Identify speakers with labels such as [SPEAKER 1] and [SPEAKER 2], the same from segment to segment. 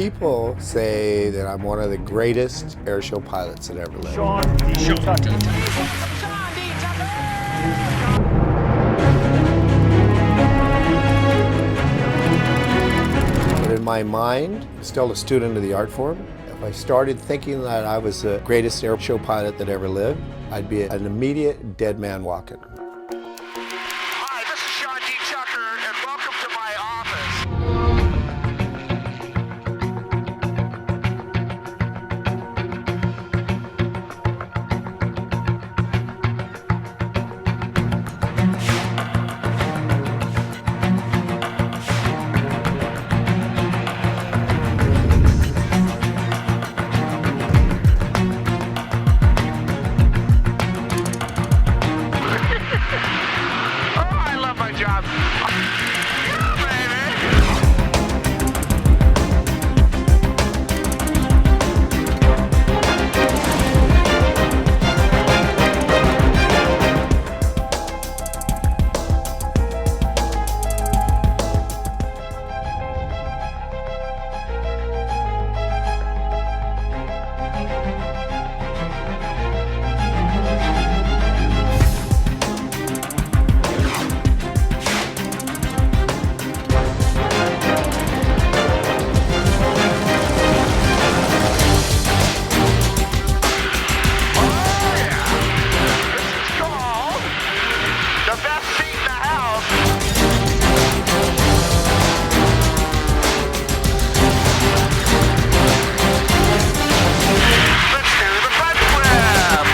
[SPEAKER 1] People say that I'm one of the greatest airshow pilots that ever lived.
[SPEAKER 2] Sean D. Tucker.
[SPEAKER 1] But in my mind, still a student of the art form, if I started thinking that I was the greatest airshow pilot that ever lived, I'd be an immediate dead man walking.
[SPEAKER 2] Hi, this is Sean D. Tucker, and welcome to my office. Oh, I love my job. Yeah, baby. Oh, yeah. This is called the best seat in the house. Let's do the front flip.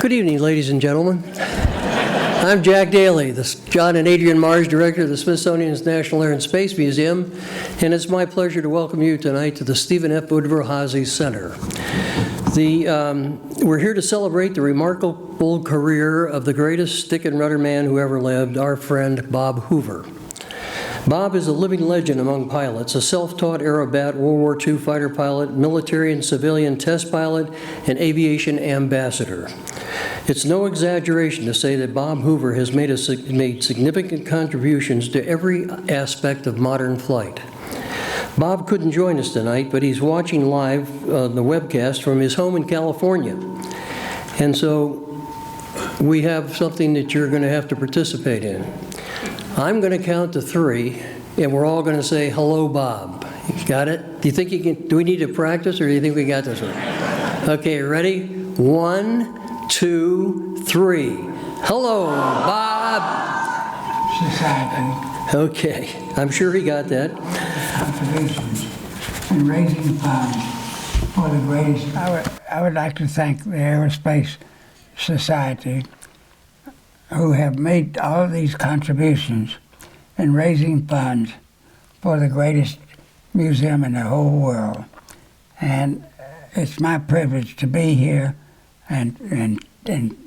[SPEAKER 3] Good evening, ladies and gentlemen. I'm Jack Daly, the John and Adrian Mars Director of the Smithsonian's National Air and Space Museum, and it's my pleasure to welcome you tonight to the Stephen F. Woodrow Haase Center. We're here to celebrate the remarkable career of the greatest stick and rudder man who ever lived, our friend Bob Hoover. Bob is a living legend among pilots, a self-taught aerobat, World War II fighter pilot, military and civilian test pilot, and aviation ambassador. It's no exaggeration to say that Bob Hoover has made significant contributions to every aspect of modern flight. Bob couldn't join us tonight, but he's watching live the webcast from his home in California. And so we have something that you're going to have to participate in. I'm going to count to 3, and we're all going to say, "Hello, Bob." You got it? Do you think you can? Do we need to practice, or do you think we got this one? Okay, ready? 1, 2, 3. Hello, Bob.
[SPEAKER 4] Society
[SPEAKER 3] Okay, I'm sure he got that.
[SPEAKER 4] contributions in raising funds for the greatest. I would like to thank the Aerospace Society who have made all of these contributions in raising funds for the greatest museum in the whole world. And it's my privilege to be here and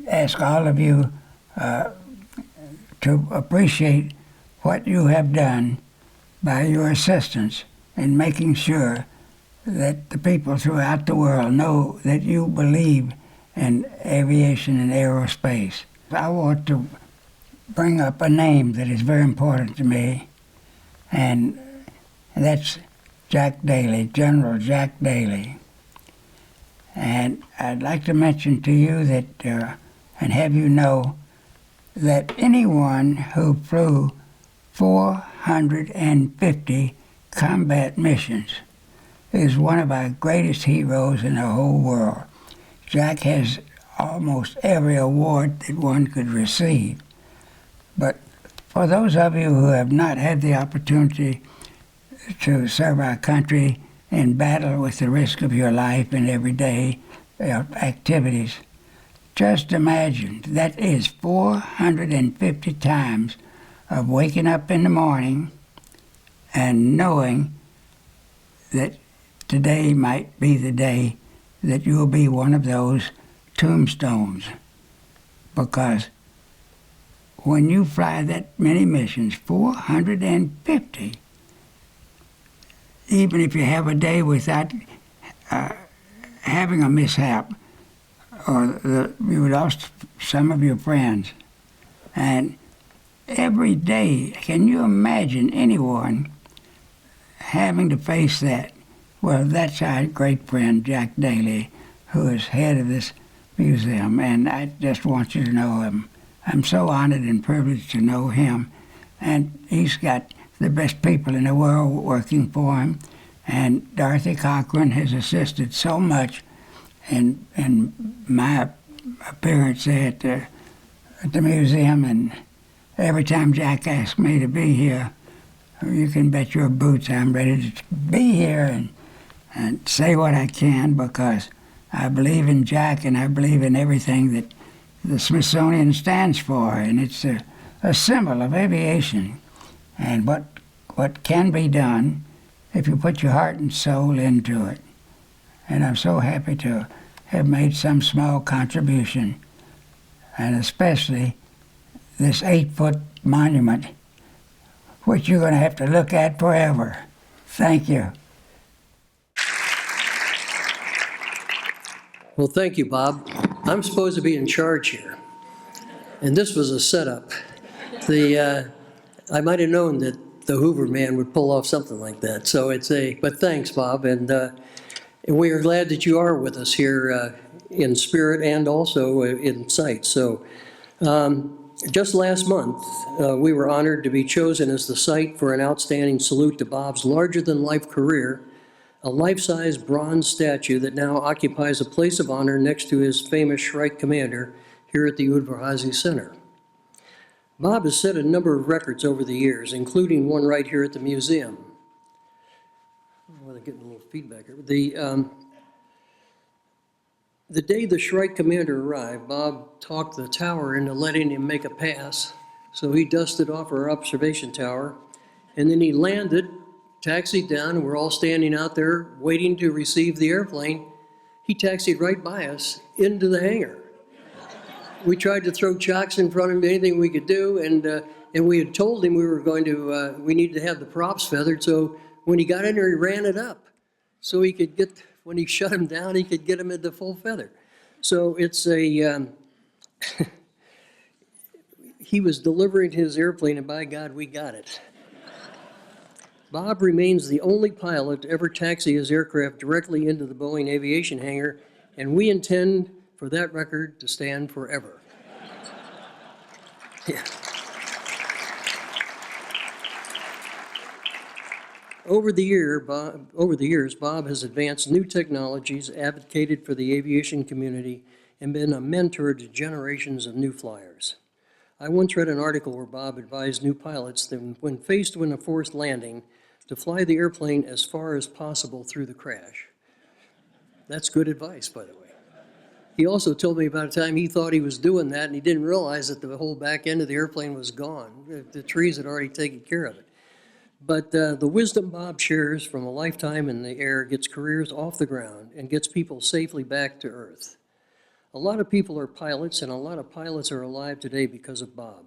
[SPEAKER 4] ask all of you to appreciate what you have done by your assistance in making sure that the people throughout the world know that you believe in aviation and aerospace. I want to bring up a name that is very important to me, and that's Jack Daly, General Jack Daly. And I'd like to mention to you that, and have you know, that anyone who flew 450 combat missions is one of our greatest heroes in the whole world. Jack has almost every award that one could receive. But for those of you who have not had the opportunity to serve our country in battle with the risk of your life in everyday activities, just imagine that is 450 times of waking up in the morning, and knowing that today might be the day that you'll be one of those tombstones. Because when you fly that many missions, 450, even if you have a day without having a mishap, or you lost some of your friends, and every day, can you imagine anyone having to face that? Well, that's our great friend Jack Daly, who is head of this museum, and I just want you to know him. I'm so honored and privileged to know him, and he's got the best people in the world working for him, and Dorothy Cochran has assisted so much in my appearance there at the museum, and every time Jack asks me to be here, you can bet your boots I'm ready to be here and say what I can, because I believe in Jack and I believe in everything that the Smithsonian stands for, and it's a symbol of aviation and what can be done if you put your heart and soul into it. And I'm so happy to have made some small contribution, and especially this 8-foot monument, which you're going to have to look at forever. Thank you.
[SPEAKER 3] Well, thank you, Bob. I'm supposed to be in charge here, and this was a setup. I might have known that the Hoover man would pull off something like that. So but thanks, Bob, and we are glad that you are with us here in spirit and also in sight. So just last month, we were honored to be chosen as the site for an outstanding salute to Bob's larger-than-life career, a life-size bronze statue that now occupies a place of honor next to his famous Shrike Commander here at the Udvar-Hazy Center. Bob has set a number of records over the years, including one right here at the museum. Well, I'm getting a little feedback here. The day the Shrike Commander arrived, Bob talked the tower into letting him make a pass, so he dusted off our observation tower, and then he landed, taxied down, and we're all standing out there waiting to receive the airplane. He taxied right by us into the hangar. We tried to throw chocks in front of him, anything we could do, and we had told him we were going to, we needed to have the props feathered, so when he got in there, he ran it up, so he could get, when he shut him down, he could get him into full feather. So it's he was delivering his airplane, and by God, we got it. Bob remains the only pilot to ever taxi his aircraft directly into the Boeing aviation hangar, and we intend for that record to stand forever. Yeah. Over the years, Bob has advanced new technologies, advocated for the aviation community, and been a mentor to generations of new flyers. I once read an article where Bob advised new pilots that when faced with a forced landing, to fly the airplane as far as possible through the crash. That's good advice, by the way. He also told me about a time he thought he was doing that and he didn't realize that the whole back end of the airplane was gone. The trees had already taken care of it. But the wisdom Bob shares from a lifetime in the air gets careers off the ground and gets people safely back to Earth. A lot of people are pilots, and a lot of pilots are alive today because of Bob.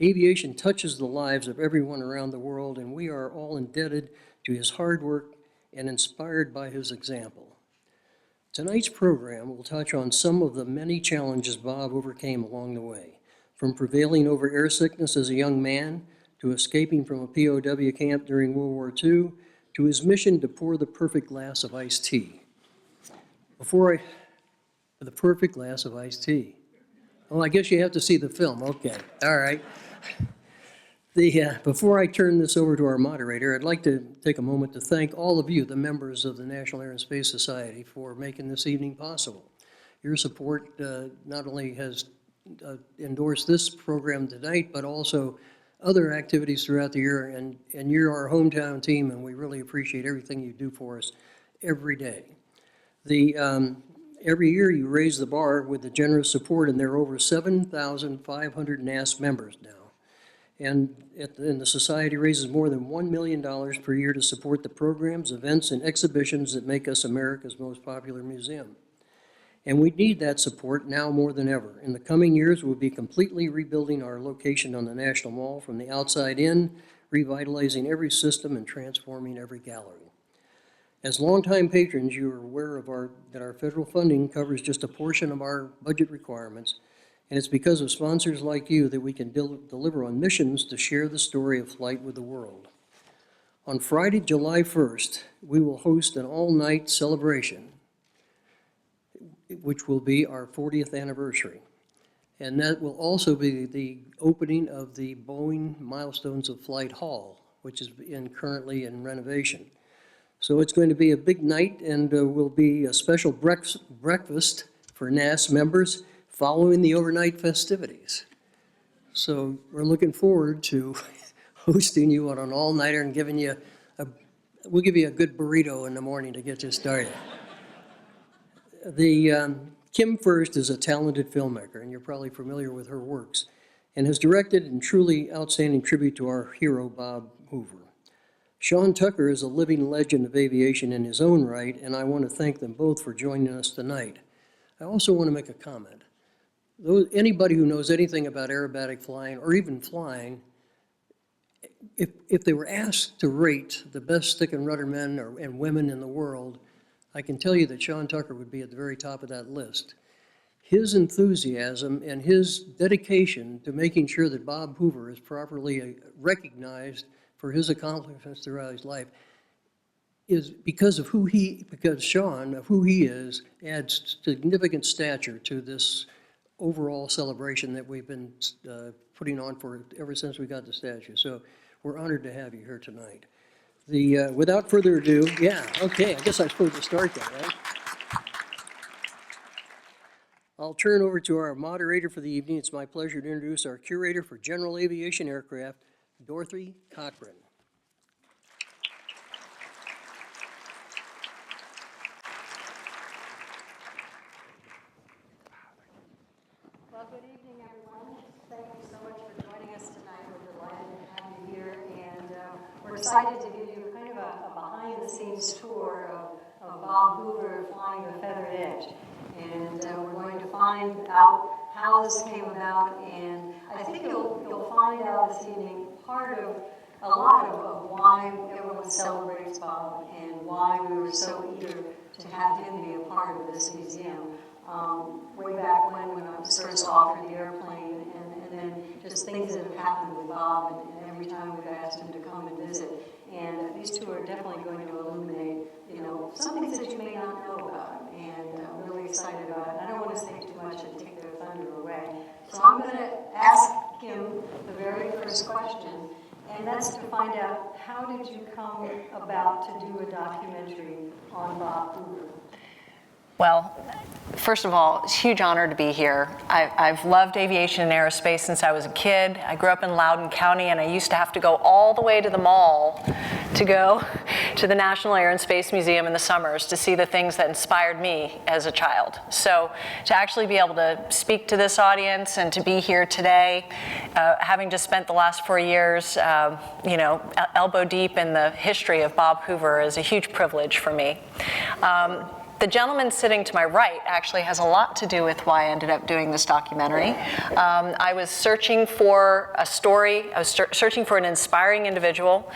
[SPEAKER 3] Aviation touches the lives of everyone around the world, and we are all indebted to his hard work and inspired by his example. Tonight's program will touch on some of the many challenges Bob overcame along the way, from prevailing over air sickness as a young man, to escaping from a POW camp during World War II, to his mission to pour the perfect glass of iced tea. The perfect glass of iced tea. Oh, I guess you have to see the film. Okay, all right. Before I turn this over to our moderator, I'd like to take a moment to thank all of you, the members of the National Air and Space Society, for making this evening possible. Your support not only has endorsed this program tonight, but also other activities throughout the year, and you're our hometown team, and we really appreciate everything you do for us every day. Every year you raise the bar with the generous support, and there are over 7,500 NAS members now. And the Society raises more than $1 million per year to support the programs, events, and exhibitions that make us America's most popular museum. And we need that support now more than ever. In the coming years, we'll be completely rebuilding our location on the National Mall from the outside in, revitalizing every system and transforming every gallery. As longtime patrons, you are aware of that our federal funding covers just a portion of our budget requirements, and it's because of sponsors like you that we can deliver on missions to share the story of flight with the world. On Friday, July 1st, we will host an all-night celebration, which will be our 40th anniversary. And that will also be the opening of the Boeing Milestones of Flight Hall, which is currently in renovation. So it's going to be a big night, and will be a special breakfast for NAS members following the overnight festivities. So we're looking forward to hosting you on an all-nighter and we'll give you a good burrito in the morning to get you started. Kim First is a talented filmmaker, and you're probably familiar with her works, and has directed a truly outstanding tribute to our hero, Bob Hoover. Sean Tucker is a living legend of aviation in his own right, and I want to thank them both for joining us tonight. I also want to make a comment. Anybody who knows anything about aerobatic flying, or even flying, if they were asked to rate the best stick and rudder men and women in the world, I can tell you that Sean Tucker would be at the very top of that list. His enthusiasm and his dedication to making sure that Bob Hoover is properly recognized for his accomplishments throughout his life is because Sean, of who he is, adds significant stature to this overall celebration that we've been putting on ever since we got the statue. So we're honored to have you here tonight. Without further ado, okay, I guess I'm supposed to start that, right? I'll turn over to our moderator for the evening. It's my pleasure to introduce our curator for general aviation aircraft, Dorothy Cochran.
[SPEAKER 5] Well, good evening, everyone. Thank you so much for joining us tonight. We're delighted to have you here, and we're excited to give you kind of a behind-the-scenes tour of Bob Hoover flying the Feathered Edge. And we're going to find out how this came about, and I think you'll find out this evening a lot of why everyone celebrates Bob and why we were so eager to have him be a part of this museum. Way back when I was first offered the airplane, and then just things that have happened with Bob, and every time we've asked him to come and visit. And these two are definitely going to illuminate, some things that you may not know about, and I'm really excited about it. I don't want to say too much and take their thunder away. So I'm going to ask him the very first question, and that's to find out, how did you come about to do a documentary on Bob Hoover?
[SPEAKER 6] Well, first of all, it's a huge honor to be here. I've loved aviation and aerospace since I was a kid. I grew up in Loudoun County, and I used to have to go all the way to the mall to go to the National Air and Space Museum in the summers to see the things that inspired me as a child. So to actually be able to speak to this audience and to be here today, having just spent the last 4 years, elbow deep in the history of Bob Hoover, is a huge privilege for me. The gentleman sitting to my right actually has a lot to do with why I ended up doing this documentary. I was searching for a story. I was searching for an inspiring individual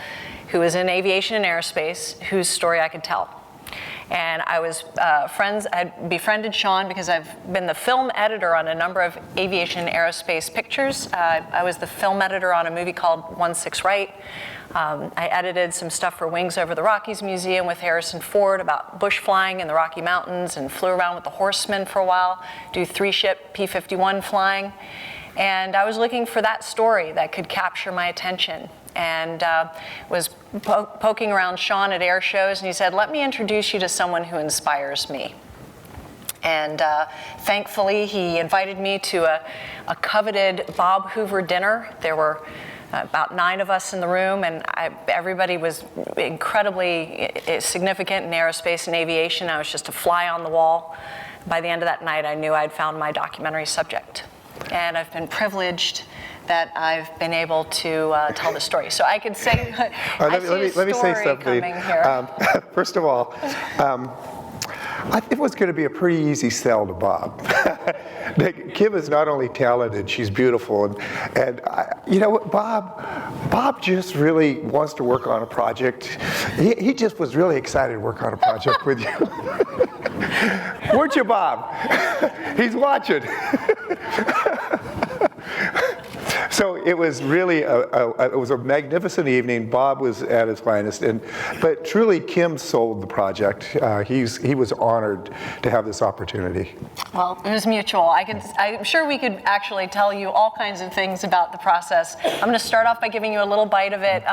[SPEAKER 6] who is in aviation and aerospace whose story I could tell. And I was I befriended Sean because I've been the film editor on a number of aviation and aerospace pictures. I was the film editor on a movie called 16 Right. I edited some stuff for Wings Over the Rockies Museum with Harrison Ford about bush flying in the Rocky Mountains, and flew around with the Horsemen for a while, do 3-ship P-51 flying. And I was looking for that story that could capture my attention, and was poking around Sean at air shows, and he said, "Let me introduce you to someone who inspires me." And thankfully, he invited me to a coveted Bob Hoover dinner. There were about 9 of us in the room, and everybody was incredibly significant in aerospace and aviation. I was just a fly on the wall. By the end of that night, I knew I'd found my documentary subject. and I've been privileged that I've been able to tell the story. So I could say,
[SPEAKER 1] let me say something.
[SPEAKER 6] Coming here.
[SPEAKER 1] First of all, it was going to be a pretty easy sell to Bob. Kim is not only talented, she's beautiful, and you know what, Bob just really wants to work on a project. He just was really excited to work on a project with you. Weren't you, Bob? He's watching. So it was really it was a magnificent evening. Bob was at his finest, but truly Kim sold the project. He was honored to have this opportunity.
[SPEAKER 6] Well, it was mutual. I'm sure we could actually tell you all kinds of things about the process. I'm going to start off by giving you a little bite of it.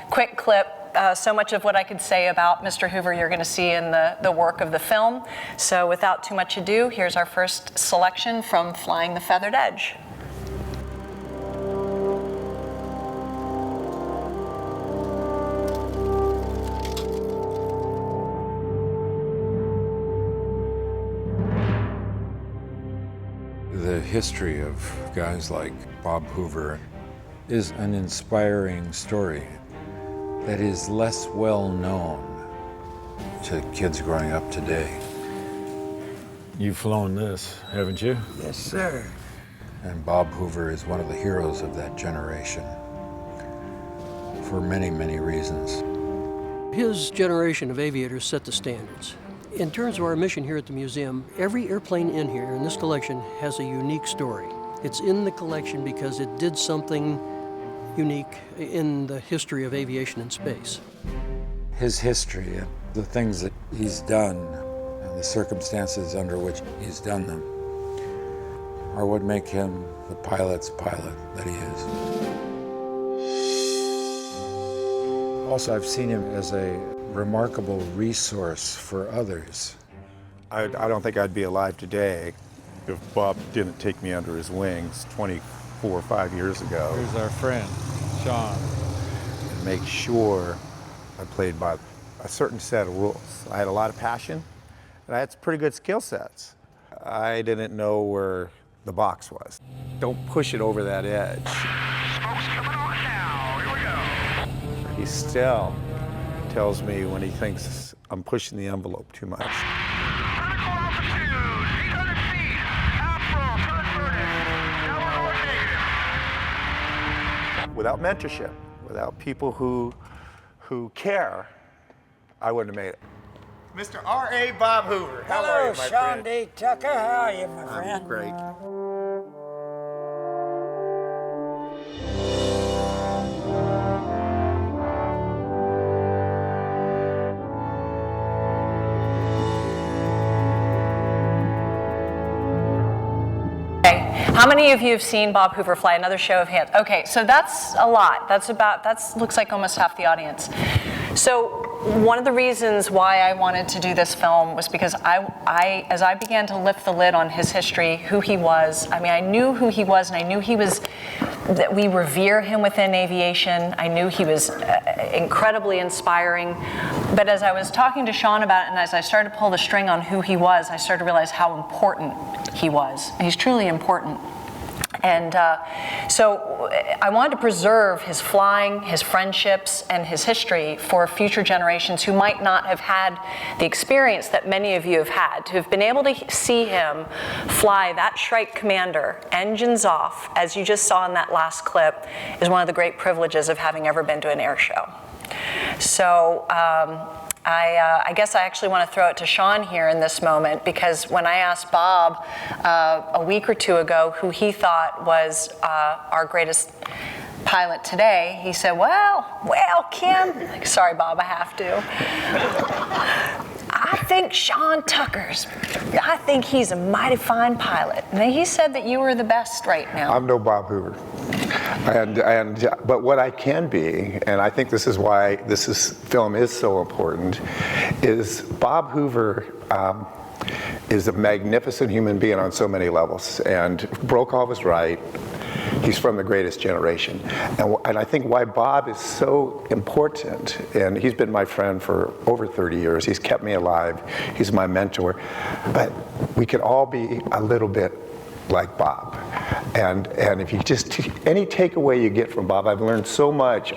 [SPEAKER 6] Quick clip. So much of what I could say about Mr. Hoover you're going to see in the work of the film. So without too much ado, here's our first selection from Flying the Feathered Edge.
[SPEAKER 7] The history of guys like Bob Hoover is an inspiring story that is less well known to kids growing up today. You've flown this, haven't you?
[SPEAKER 4] Yes, sir.
[SPEAKER 7] And Bob Hoover is one of the heroes of that generation for many, many reasons.
[SPEAKER 3] His generation of aviators set the standards. In terms of our mission here at the museum, every airplane in here in this collection has a unique story. It's in the collection because it did something unique in the history of aviation and space.
[SPEAKER 7] His history, the things that he's done, and the circumstances under which he's done them, are what make him the pilot's pilot that he is. Also, I've seen him as a remarkable resource for others.
[SPEAKER 8] I don't think I'd be alive today if Bob didn't take me under his wings 24 or 5 years ago.
[SPEAKER 7] Here's our friend, Sean.
[SPEAKER 8] And make sure I played by a certain set of rules. I had a lot of passion, and I had some pretty good skill sets. I didn't know where the box was. Don't push it over that edge.
[SPEAKER 2] Smoke's coming on now. Here we go.
[SPEAKER 8] He still tells me when he thinks I'm pushing the envelope too much.
[SPEAKER 2] Vertical altitude, 800 feet. Half roll, turn vertical. Now we're negative.
[SPEAKER 8] Without mentorship, without people who care, I wouldn't have made it. Mr. R.A. Bob Hoover. How are you, my
[SPEAKER 4] Sean
[SPEAKER 8] friend?
[SPEAKER 4] D. Tucker. How are you, my friend?
[SPEAKER 8] I'm great.
[SPEAKER 6] How many of you have seen Bob Hoover fly? Another show of hands. Okay, so that's a lot. That looks like almost half the audience. So one of the reasons why I wanted to do this film was because as I began to lift the lid on his history, who he was, I knew who he was, and I knew that we revere him within aviation. I knew he was incredibly inspiring. But as I was talking to Sean about it, and as I started to pull the string on who he was, I started to realize how important he was. He's truly important. And so I wanted to preserve his flying, his friendships, and his history for future generations who might not have had the experience that many of you have had. To have been able to see him fly that Shrike Commander, engines off, as you just saw in that last clip, is one of the great privileges of having ever been to an air show. So I guess I actually want to throw it to Sean here in this moment, because when I asked Bob a week or two ago who he thought was our greatest pilot today, he said, well, Kim, sorry, Bob, I have to. I think Sean Tucker's, I think he's a mighty fine pilot. And he said that you were the best right now.
[SPEAKER 8] I'm no Bob Hoover. But what I can be, and I think this is why this film is so important, is Bob Hoover is a magnificent human being on so many levels. And Brokaw was right. He's from the greatest generation. And I think why Bob is so important, and he's been my friend for over 30 years. He's kept me alive. He's my mentor. But we could all be a little bit
[SPEAKER 1] like Bob. And if you just, any takeaway you get from Bob, I've learned so much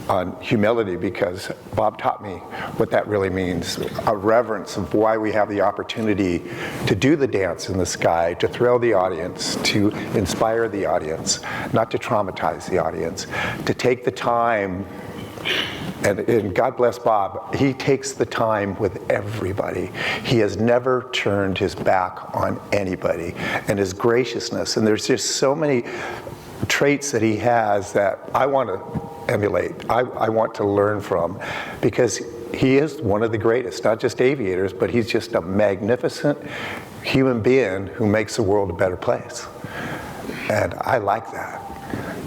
[SPEAKER 1] on humility because Bob taught me what that really means, a reverence of why we have the opportunity to do the dance in the sky, to thrill the audience, to inspire the audience, not to traumatize the audience, to take the time. And God bless Bob, he takes the time with everybody. He has never turned his back on anybody. And his graciousness, and there's just so many traits that he has that I want to emulate. I want to learn from, because he is one of the greatest, not just aviators, but he's just a magnificent human being who makes the world a better place. And I like that.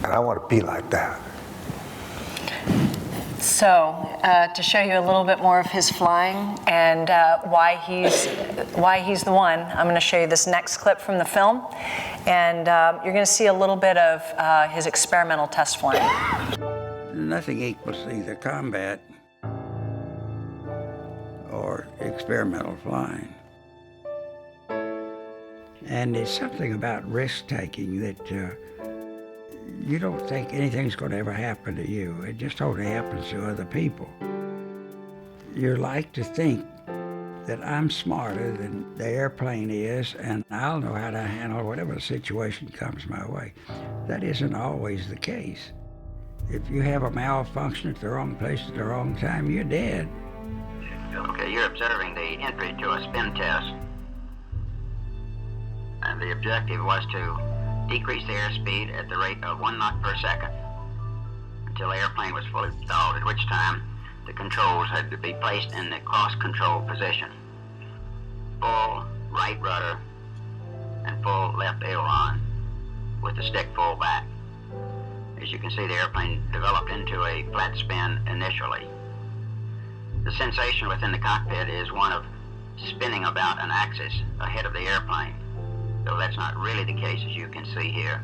[SPEAKER 1] And I want to be like that.
[SPEAKER 6] So, to show you a little bit more of his flying and why he's the one, I'm going to show you this next clip from the film, and you're going to see a little bit of his experimental test flying.
[SPEAKER 4] Nothing equals either combat or experimental flying. And it's something about risk-taking that you don't think anything's going to ever happen to you. It just only happens to other people. You like to think that I'm smarter than the airplane is, and I'll know how to handle whatever situation comes my way. That isn't always the case. If you have a malfunction at the wrong place at the wrong time, you're dead.
[SPEAKER 9] Okay, you're observing the entry to a spin test. And the objective was to decrease the airspeed at the rate of 1 knot per second until the airplane was fully stalled, at which time the controls had to be placed in the cross-control position. Full right rudder and full left aileron with the stick full back. As you can see, the airplane developed into a flat spin initially. The sensation within the cockpit is one of spinning about an axis ahead of the airplane, though that's not really the case, as you can see here.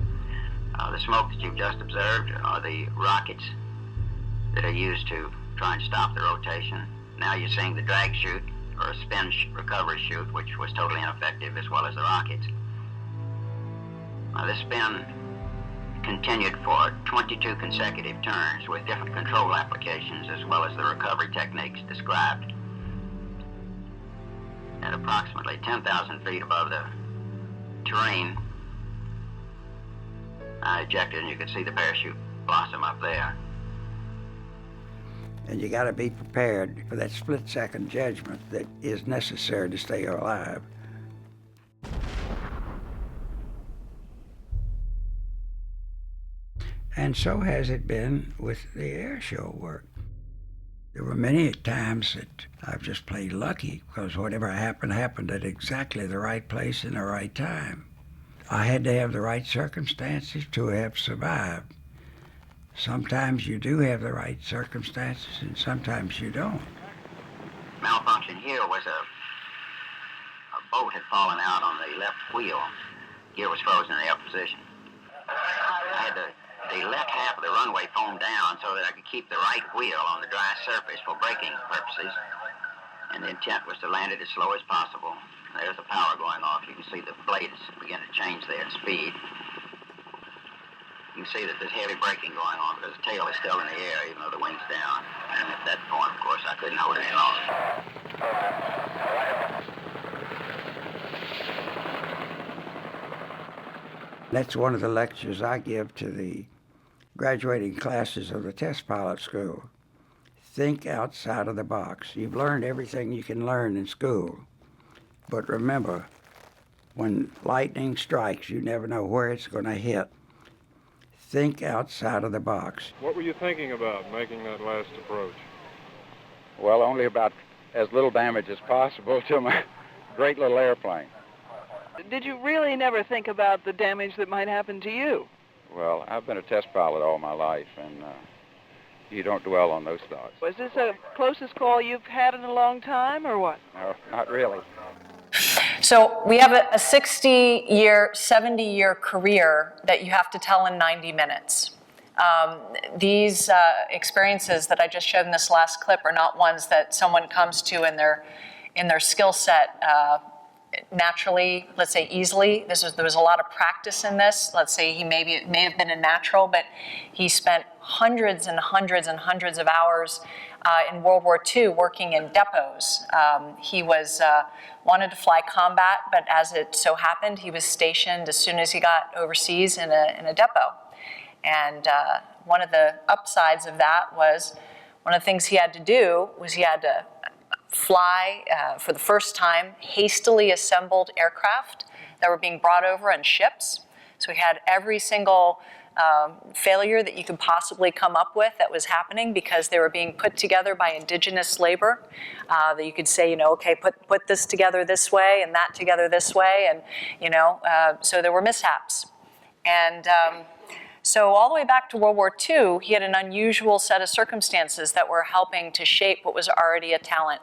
[SPEAKER 9] The smoke that you've just observed are the rockets that are used to try and stop the rotation. Now you're seeing the drag chute, or a spin recovery chute, which was totally ineffective, as well as the rockets. This spin continued for 22 consecutive turns with different control applications, as well as the recovery techniques described. At approximately 10,000 feet above the terrain, I ejected, and you can see the parachute blossom up there.
[SPEAKER 4] And you got to be prepared for that split-second judgment that is necessary to stay alive. And so has it been with the air show work. There were many times that I've just played lucky, because whatever happened at exactly the right place in the right time. I had to have the right circumstances to have survived. Sometimes you do have the right circumstances, and sometimes you don't.
[SPEAKER 9] Malfunction here was a boat had fallen out on the left wheel. Gear was frozen in the up position. I had the left half of the runway foamed down so that I could keep the right wheel on the dry surface for braking purposes. And the intent was to land it as slow as possible. There's the power going off. You can see the blades begin to change their speed. You can see that there's heavy braking going on because the tail is still in the air, even though the wing's down. And at that point, of course, I couldn't hold it any longer.
[SPEAKER 4] That's one of the lectures I give to the graduating classes of the test pilot school. Think outside of the box. You've learned everything you can learn in school. But remember, when lightning strikes, you never know where it's going to hit. Think outside of the box.
[SPEAKER 10] What were you thinking about making that last approach?
[SPEAKER 11] Well, only about as little damage as possible to my great little airplane.
[SPEAKER 12] Did you really never think about the damage that might happen to you?
[SPEAKER 11] Well, I've been a test pilot all my life, and you don't dwell on those thoughts.
[SPEAKER 12] Was this the closest call you've had in a long time, or what?
[SPEAKER 11] No, not really.
[SPEAKER 6] So we have a 60-year, 70-year career that you have to tell in 90 minutes. These experiences that I just showed in this last clip are not ones that someone comes to in their skill set naturally, let's say easily. There was a lot of practice in this. Let's say he may have been a natural, but he spent hundreds and hundreds and hundreds of hours in World War II working in depots. He was wanted to fly combat, but as it so happened, he was stationed as soon as he got overseas in a depot. And one of the upsides of that was, one of the things he had to do was he had to fly, for the first time, hastily assembled aircraft that were being brought over on ships. So he had every single failure that you could possibly come up with that was happening because they were being put together by indigenous labor. That you could say, you know, okay, put this together this way and that together this way, and you know, so there were mishaps. And so all the way back to World War II, he had an unusual set of circumstances that were helping to shape what was already a talent.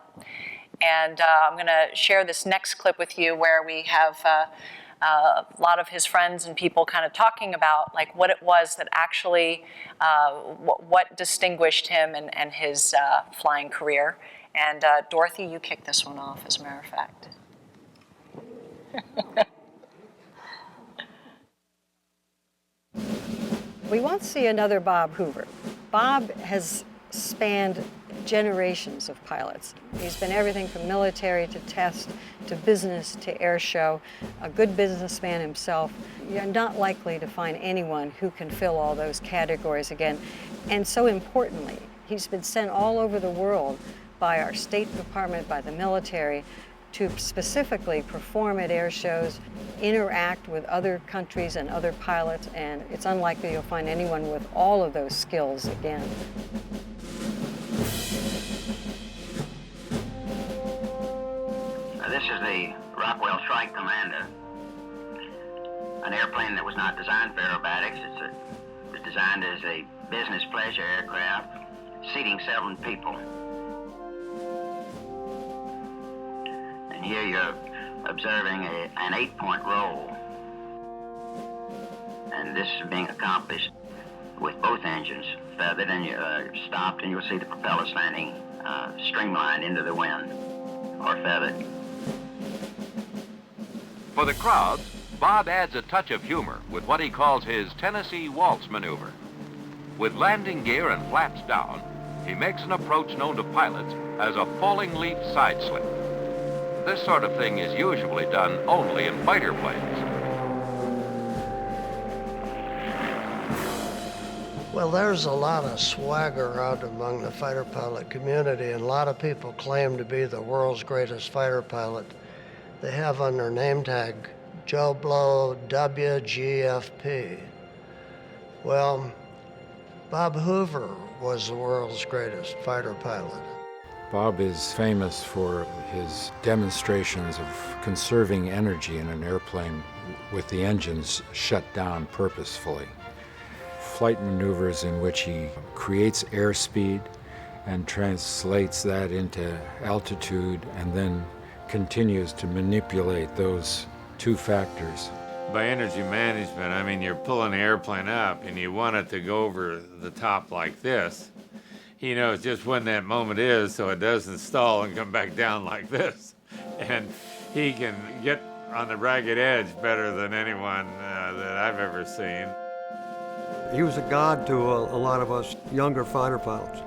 [SPEAKER 6] And I'm going to share this next clip with you where we have a lot of his friends and people kind of talking about like what it was that actually, what distinguished him and his flying career. And Dorothy, you kicked this one off, as a matter of fact.
[SPEAKER 5] We won't see another Bob Hoover. Bob has spanned generations of pilots. He's been everything from military to test to business to air show, a good businessman himself. You're not likely to find anyone who can fill all those categories again. And so importantly, he's been sent all over the world by our State Department, by the military, to specifically perform at air shows, interact with other countries and other pilots, and it's unlikely you'll find anyone with all of those skills again.
[SPEAKER 9] This is the Rockwell Strike Commander, an airplane that was not designed for aerobatics. It was designed as a business pleasure aircraft, seating 7 people. And here you're observing an 8-point roll. And this is being accomplished with both engines feathered, and you stopped, and you'll see the propeller standing streamlined into the wind, or feathered.
[SPEAKER 13] For the crowds, Bob adds a touch of humor with what he calls his Tennessee Waltz maneuver. With landing gear and flaps down, he makes an approach known to pilots as a falling leap side slip. This sort of thing is usually done only in fighter planes.
[SPEAKER 14] Well, there's a lot of swagger out among the fighter pilot community, and a lot of people claim to be the world's greatest fighter pilot. They have on their name tag, Joe Blow, WGFP. Well, Bob Hoover was the world's greatest fighter pilot.
[SPEAKER 7] Bob is famous for his demonstrations of conserving energy in an airplane with the engines shut down purposefully. Flight maneuvers in which he creates airspeed and translates that into altitude and then continues to manipulate those two factors.
[SPEAKER 15] By energy management, I mean you're pulling the airplane up and you want it to go over the top like this. He knows just when that moment is so it doesn't stall and come back down like this. And he can get on the ragged edge better than anyone that I've ever seen.
[SPEAKER 16] He was a god to a lot of us younger fighter pilots.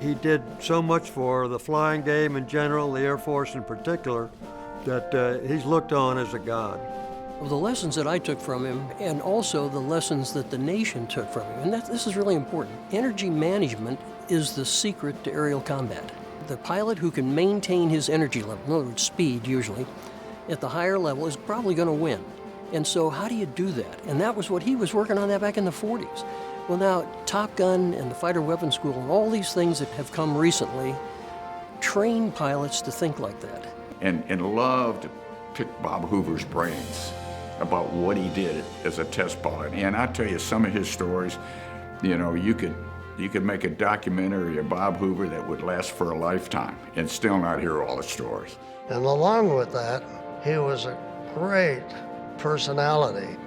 [SPEAKER 16] He did so much for the flying game in general, the Air Force in particular, that he's looked on as a god.
[SPEAKER 3] The lessons that I took from him, and also the lessons that the nation took from him, and this is really important. Energy management is the secret to aerial combat. The pilot who can maintain his energy level, in other words, speed usually, at the higher level is probably going to win. And so how do you do that? And that was what he was working on that back in the 40s. Well, now, Top Gun and the Fighter Weapons School and all these things that have come recently train pilots to think like that.
[SPEAKER 17] And love to pick Bob Hoover's brains about what he did as a test pilot. And I tell you, some of his stories, you know, you could make a documentary of Bob Hoover that would last for a lifetime and still not hear all the stories.
[SPEAKER 14] And along with that, he was a great personality.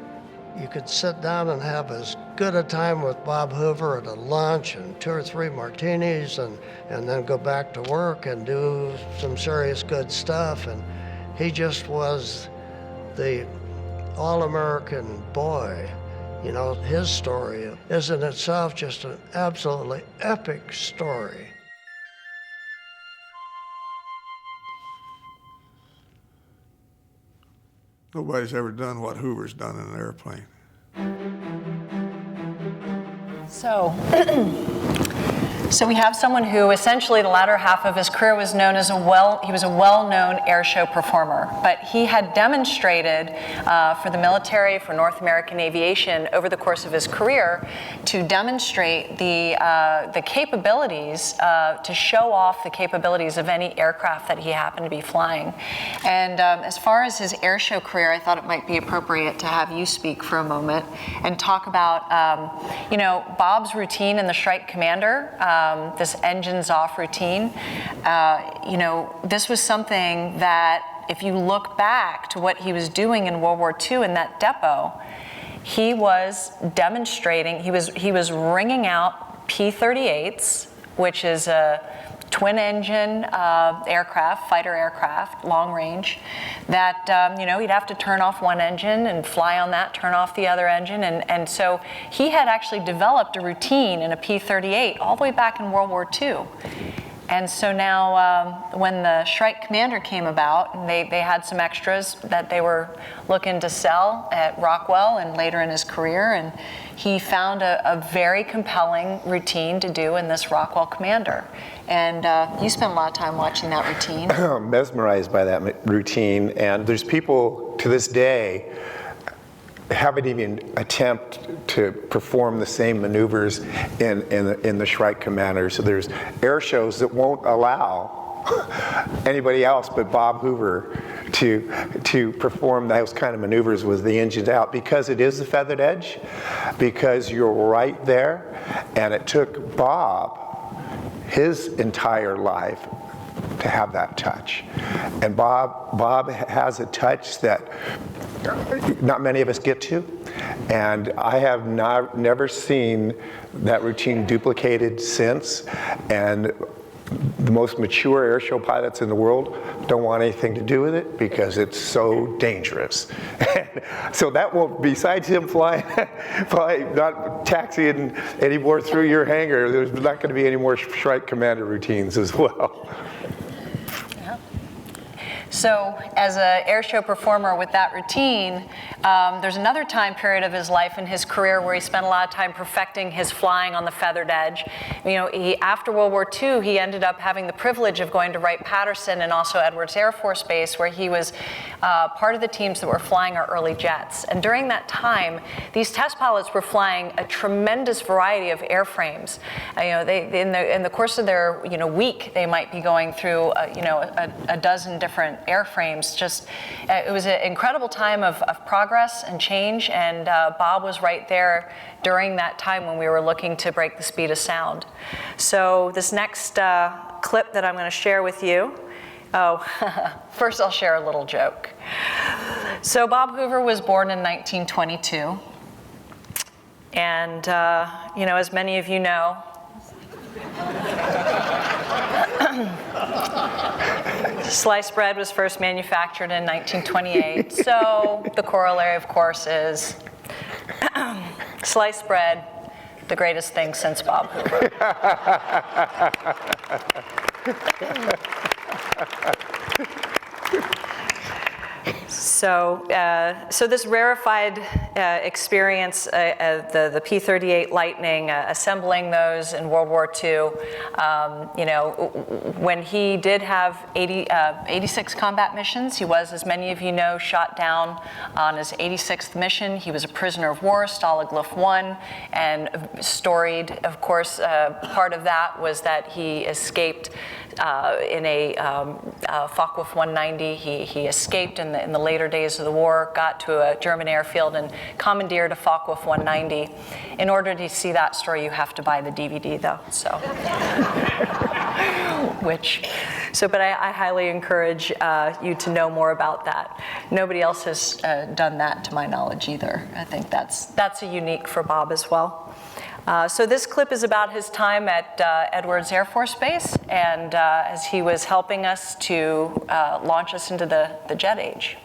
[SPEAKER 14] You could sit down and have as good a time with Bob Hoover at a lunch and 2 or 3 martinis and then go back to work and do some serious good stuff. And He just was the all-American boy. You know, his story is in itself just an absolutely epic story.
[SPEAKER 18] Nobody's ever done what Hoover's done in an airplane.
[SPEAKER 6] So we have someone who essentially the latter half of his career was known as he was a well-known air show performer, but he had demonstrated for the military, for North American aviation over the course of his career to demonstrate the capabilities, to show off the capabilities of any aircraft that he happened to be flying. And as far as his air show career, I thought it might be appropriate to have you speak for a moment and talk about, Bob's routine in the Shrike Commander, this engines off routine. This was something that if you look back to what he was doing in World War II in that depot, he was demonstrating, he was ringing out P-38s, which is a twin engine aircraft, fighter aircraft, long range, that, he'd have to turn off one engine and fly on that, turn off the other engine. And so he had actually developed a routine in a P-38 all the way back in World War II. And so now when the Shrike Commander came about, and they had some extras that they were looking to sell at Rockwell and later in his career, and he found a very compelling routine to do in this Rockwell Commander. And you spent a lot of time watching that routine.
[SPEAKER 1] Mesmerized by that routine, and there's people to this day haven't even attempted to perform the same maneuvers in the Shrike Commander. So there's air shows that won't allow anybody else but Bob Hoover to perform those kind of maneuvers with the engines out, because it is the feathered edge, because you're right there, and it took Bob his entire life to have that touch. And Bob has a touch that not many of us get to, and I have never seen that routine duplicated since. And the most mature airshow pilots in the world don't want anything to do with it because it's so dangerous. So that will, besides him flying, not taxiing anymore through your hangar, there's not going to be any more Shrike Commander routines as well.
[SPEAKER 6] So as an airshow performer with that routine, there's another time period of his life and his career where he spent a lot of time perfecting his flying on the feathered edge. After World War II, he ended up having the privilege of going to Wright-Patterson and also Edwards Air Force Base, where he was part of the teams that were flying our early jets. And during that time, these test pilots were flying a tremendous variety of airframes. In the course of their week, they might be going through a dozen different airframes. It was an incredible time of progress and change, and Bob was right there during that time when we were looking to break the speed of sound. So this next clip that I'm going to share with you, first I'll share a little joke. So Bob Hoover was born in 1922, and as many of you know, sliced bread was first manufactured in 1928, so the corollary, of course, is sliced bread, the greatest thing since Bob Hoover. So this rarefied experience, the P-38 Lightning, assembling those in World War II, when he did have 86 combat missions, he was, as many of you know, shot down on his 86th mission. He was a prisoner of war, Stalag Luft 1, and storied, of course, part of that was that he escaped in a Focke-Wulf 190. He escaped in the later days of the war, got to a German airfield and commandeered a Focke-Wulf 190. In order to see that story, you have to buy the DVD, though. But I highly encourage you to know more about that. Nobody else has done that, to my knowledge, either. I think that's a unique for Bob as well. So this clip is about his time at Edwards Air Force Base, and as he was helping us to launch us into the jet age.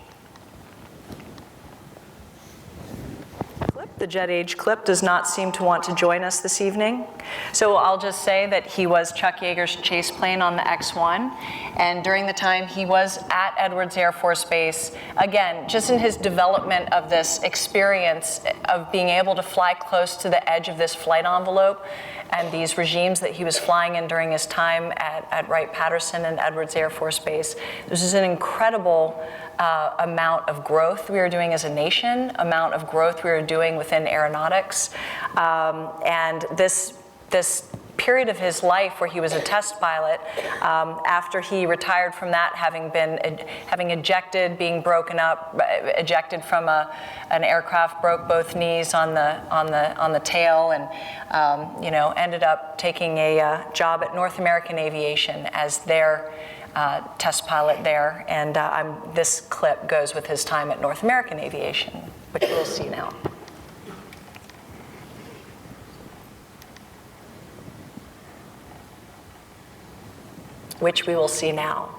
[SPEAKER 6] The jet age clip does not seem to want to join us this evening. So I'll just say that he was Chuck Yeager's chase plane on the X-1. And during the time he was at Edwards Air Force Base, again, just in his development of this experience of being able to fly close to the edge of this flight envelope and these regimes that he was flying in during his time at Wright-Patterson and Edwards Air Force Base, this is an incredible amount of growth we are doing as a nation, amount of growth we are doing within aeronautics. And this period of his life where he was a test pilot, after he retired from that, having ejected, being broken up, ejected from an aircraft, broke both knees on the tail, and ended up taking a job at North American Aviation as their test pilot there, and this clip goes with his time at North American Aviation, which we'll see now. Which we will see now.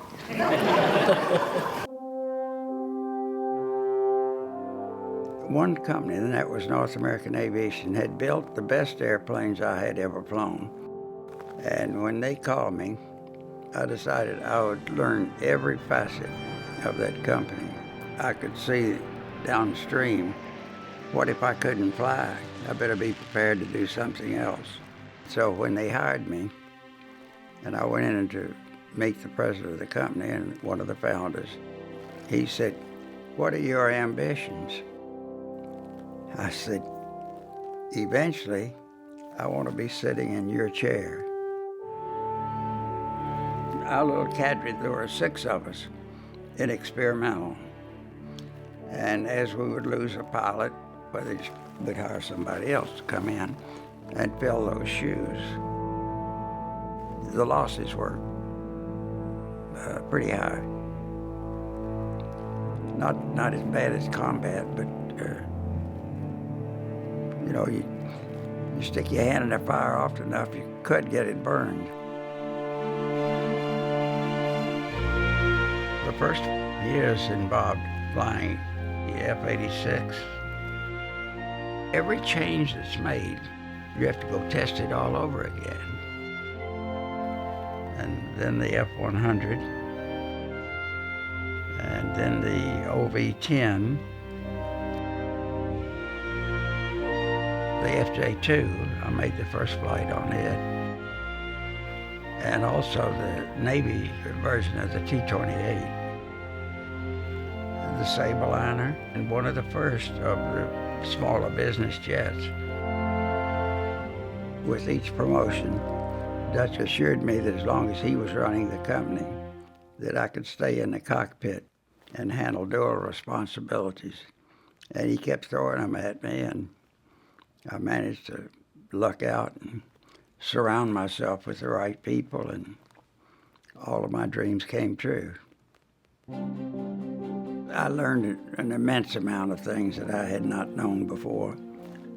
[SPEAKER 4] One company, and that was North American Aviation, had built the best airplanes I had ever flown. And when they called me, I decided I would learn every facet of that company. I could see downstream, what if I couldn't fly? I better be prepared to do something else. So when they hired me, and I went in to meet the president of the company and one of the founders, he said, "What are your ambitions?" I said, "Eventually, I want to be sitting in your chair." Our little cadre, there were 6 of us in experimental. And as we would lose a pilot, whether we'd hire somebody else to come in and fill those shoes. The losses were pretty high. Not as bad as combat, but you stick your hand in the fire often enough, you could get it burned. The first years involved flying the F-86. Every change that's made, you have to go test it all over again. And then the F-100, and then the OV-10, the FJ-2, I made the first flight on it, and also the Navy version of the T-28, the Sabreliner, and one of the first of the smaller business jets. With each promotion, Dutch assured me that as long as he was running the company, that I could stay in the cockpit and handle dual responsibilities. And he kept throwing them at me, and I managed to luck out and surround myself with the right people, and all of my dreams came true. I learned an immense amount of things that I had not known before.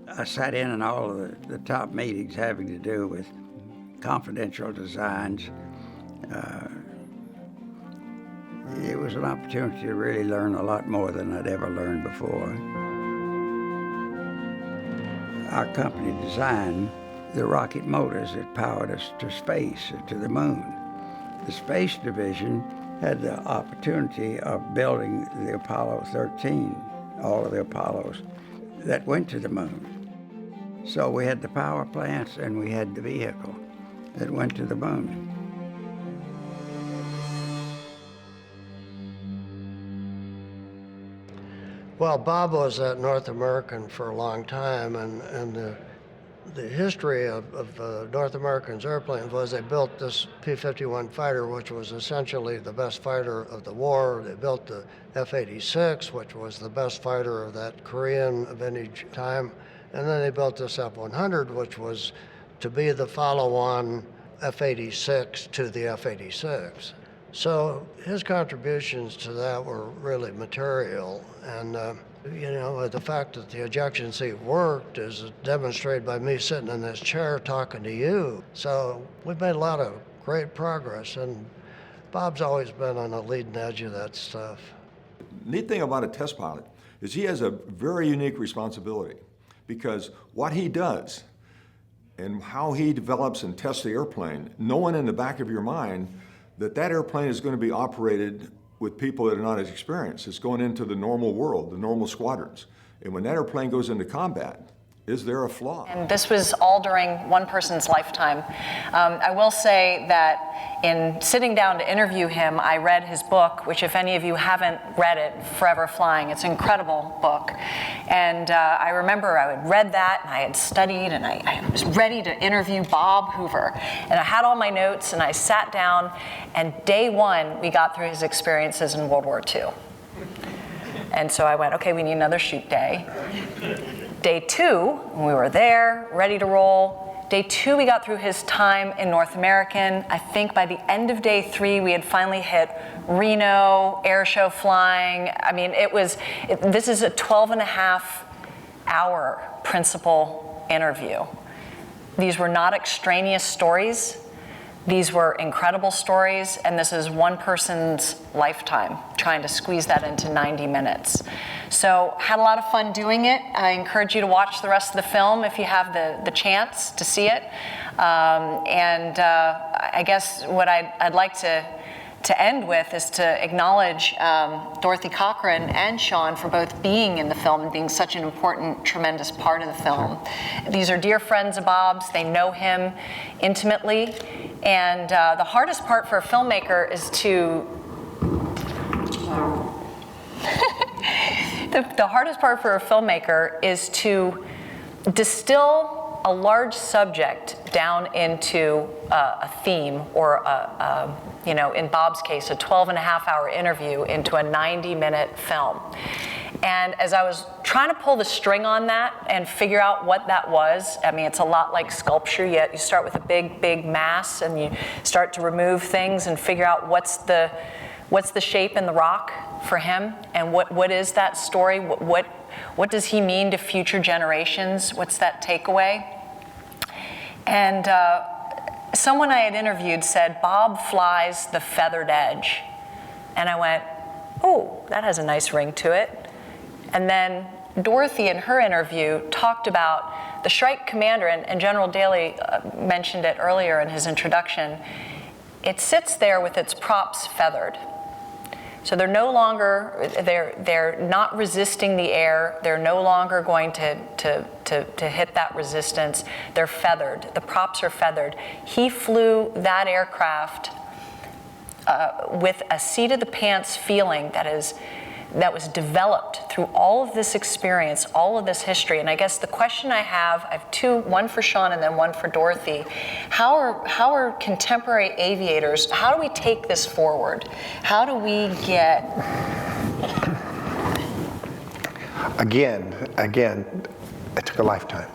[SPEAKER 4] I sat in all of the top meetings having to do with confidential designs. It was an opportunity to really learn a lot more than I'd ever learned before. Our company designed the rocket motors that powered us to space, to the moon. The space division had the opportunity of building the Apollo 13, all of the Apollos that went to the moon. So we had the power plants and we had the vehicle that went to the moon.
[SPEAKER 14] Well, Bob was at North American for a long time, and the history of North American's airplanes was they built this P-51 fighter, which was essentially the best fighter of the war. They built the F-86, which was the best fighter of that Korean vintage time. And then they built this F-100, which was to be the follow-on F-86 to the F-86. So his contributions to that were really material. And You know, the fact that the ejection seat worked is demonstrated by me sitting in this chair talking to you. So we've made a lot of great progress, and Bob's always been on the leading edge of that stuff.
[SPEAKER 19] Neat thing about a test pilot is he has a very unique responsibility, because what he does and how he develops and tests the airplane, knowing in the back of your mind that that airplane is going to be operated with people that are not as experienced. It's going into the normal world, the normal squadrons. And when that airplane goes into combat, is there a flaw?
[SPEAKER 6] And this was all during one person's lifetime. I will say that in sitting down to interview him, I read his book, which if any of you haven't read it, Forever Flying, it's an incredible book. And I remember I had read that, and I had studied, and I was ready to interview Bob Hoover. And I had all my notes, and I sat down, and day one, we got through his experiences in World War II. And so I went, okay, we need another shoot day. Day two, we were there, ready to roll. Day two, we got through his time in North American. I think by the end of day three, we had finally hit Reno, air show flying. I mean, this is a 12.5-hour principal interview. These were not extraneous stories. These were incredible stories, and this is one person's lifetime, trying to squeeze that into 90 minutes. So, had a lot of fun doing it. I encourage you to watch the rest of the film if you have the chance to see it. I guess what I'd like to end with is to acknowledge Dorothy Cochran and Sean for both being in the film and being such an important, tremendous part of the film. These are dear friends of Bob's. They know him intimately. And the hardest part for a filmmaker is to... the hardest part for a filmmaker is to distill a large subject down into a theme, or in Bob's case, a 12.5-hour interview into a 90-minute film. And as I was trying to pull the string on that and figure out what that was, I mean, it's a lot like sculpture. You start with a big, big mass, and you start to remove things and figure out what's the shape in the rock for him, and what is that story? What does he mean to future generations? What's that takeaway? And someone I had interviewed said, Bob flies the feathered edge. And I went, oh, that has a nice ring to it. And then Dorothy, in her interview, talked about the Shrike Commander, and General Daly mentioned it earlier in his introduction. It sits there with its props feathered. So they're no longer, they're not resisting the air. They're no longer going to hit that resistance. They're feathered. The props are feathered. He flew that aircraft with a seat of the pants feeling that was developed through all of this experience, all of this history. And I guess the question I have two, one for Sean and then one for Dorothy. How are contemporary aviators, how do we take this forward? How do we get...
[SPEAKER 1] Again, it took a lifetime.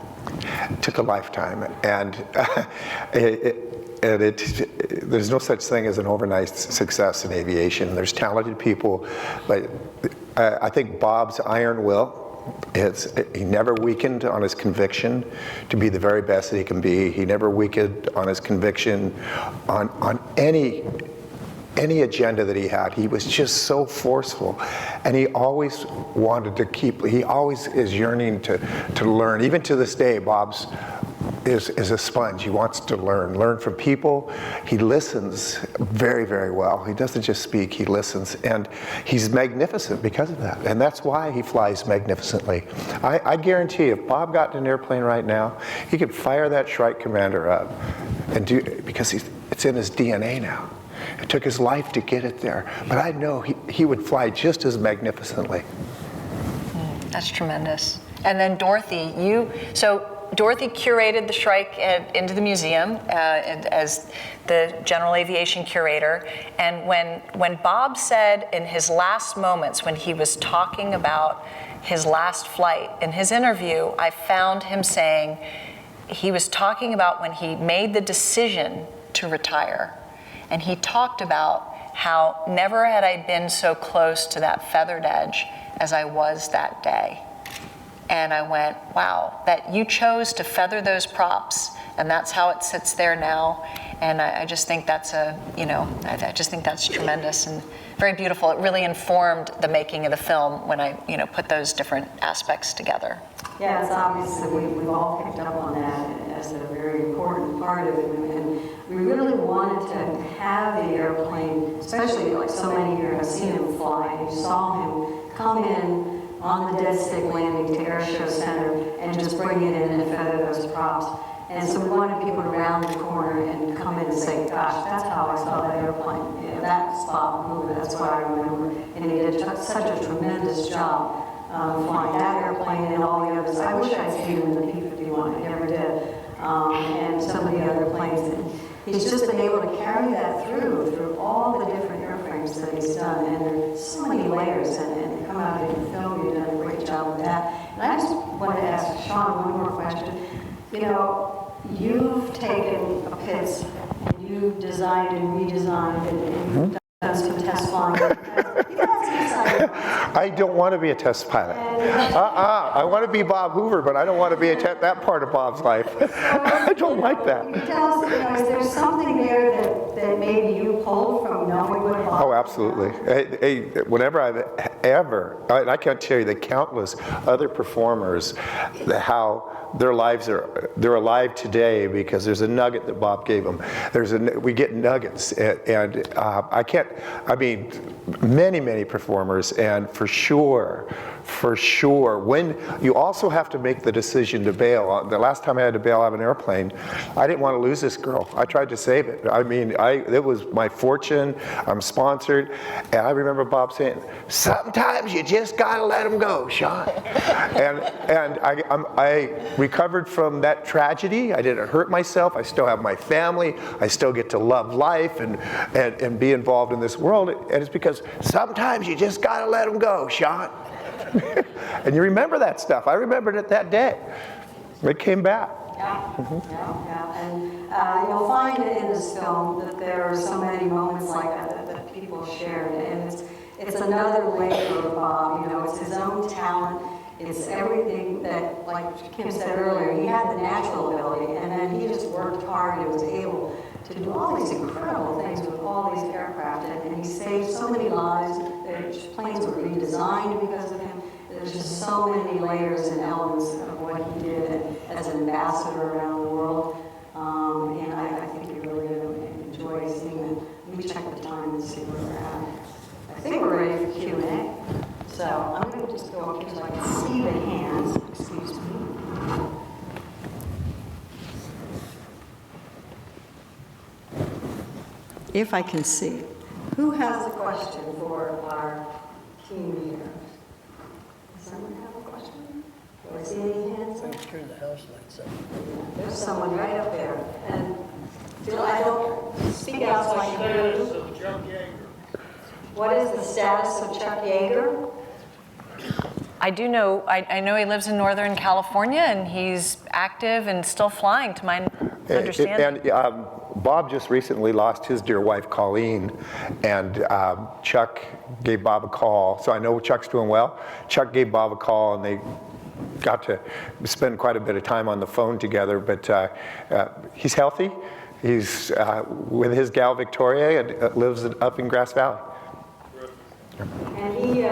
[SPEAKER 1] It took a lifetime, and there's no such thing as an overnight success in aviation. There's talented people, but I think Bob's iron will, he never weakened on his conviction to be the very best that he can be. He never weakened on his conviction on any agenda that he had. He was just so forceful, and he always wanted to he always is yearning to learn. Even to this day, Bob's is a sponge. He wants to learn from people. He listens very, very well. He doesn't just speak, he listens, and he's magnificent because of that, and that's why he flies magnificently. I guarantee if Bob got in an airplane right now, he could fire that Shrike Commander up and because it's in his DNA now. It took his life to get it there, but I know he would fly just as magnificently.
[SPEAKER 6] That's tremendous. And then Dorothy, Dorothy curated the Shrike into the museum as the general aviation curator. And when Bob said in his last moments, when he was talking about his last flight, in his interview, I found him saying he was talking about when he made the decision to retire. And he talked about how never had I been so close to that feathered edge as I was that day. And I went, wow, that you chose to feather those props, and that's how it sits there now. And I just think that's I just think that's tremendous and very beautiful. It really informed the making of the film when I, put those different aspects together.
[SPEAKER 5] Yeah, it's obvious that we've all picked up on that as a very important part of it. And we really wanted to have the airplane, especially like so many here have seen him fly. You saw him come in on the dead stick landing to Air Show Center and just bring it in and feather those props. And so we wanted people to round the corner and come in and say, gosh, that's how I saw that airplane. Yeah, that's Bob Hoover, that's what I remember. And he did such a tremendous job flying that airplane and all the others. I wish I'd seen him in the P-51, I never did. And some of the other planes. And he's just been able to carry that through all the different airframes that he's done. And there's so many layers, and they come out in the film. You've done a great job with that. And I just wanted to ask Sean one more question. You've taken a Pitts, and you've designed and redesigned, and you've done some test flying.
[SPEAKER 1] I don't want to be a test pilot. I want to be Bob Hoover, but I don't want to be that part of Bob's life. I don't like that.
[SPEAKER 5] Can you tell us, is there something there that maybe you pulled from knowing what Bob?
[SPEAKER 1] Oh, absolutely. Whenever and I can't tell you the countless other performers, how their lives they're alive today because there's a nugget that Bob gave them. We get nuggets, and many performers, and for sure, when you also have to make the decision to bail. The last time I had to bail out of an airplane, I didn't want to lose this girl. I tried to save it. It was my fortune. I'm sponsored, and I remember Bob saying, "Sometimes you just gotta let them go, Sean." and I recovered from that tragedy. I didn't hurt myself. I still have my family. I still get to love life and be involved in this world. And it's because sometimes you just gotta let them go, Sean. And you remember that stuff. I remembered it that day. It came back.
[SPEAKER 5] Yeah. And you'll find in this film that there are so many moments like that people shared. And it's another layer of Bob. It's his own talent. It's everything that, like Kim said earlier, he had the natural ability, and then he just worked hard and was able to do all these incredible things with all these aircraft, and he saved so many lives. The planes were redesigned because of him. There's just so many layers and elements of what he did as an ambassador around the world, and I think you're really going to enjoy seeing it. Let me check the time and see where we're at. I think we're ready for Q&A. So I'm going to just go up here so I can see the hands. Excuse me. If I can see. Who has a question for our team here? Does someone have a question? Do I see any hands?
[SPEAKER 3] Turn the house lights up.
[SPEAKER 5] There's someone right up there. And I don't speak out so I can hear you. What is the status of Chuck Yeager?
[SPEAKER 6] I do know, I know he lives in Northern California, and he's active and still flying, to my understanding.
[SPEAKER 1] And Bob just recently lost his dear wife, Colleen, and Chuck gave Bob a call. So I know Chuck's doing well. Chuck gave Bob a call, and they got to spend quite a bit of time on the phone together, but he's healthy. He's with his gal, Victoria, and lives up in Grass Valley.
[SPEAKER 5] And he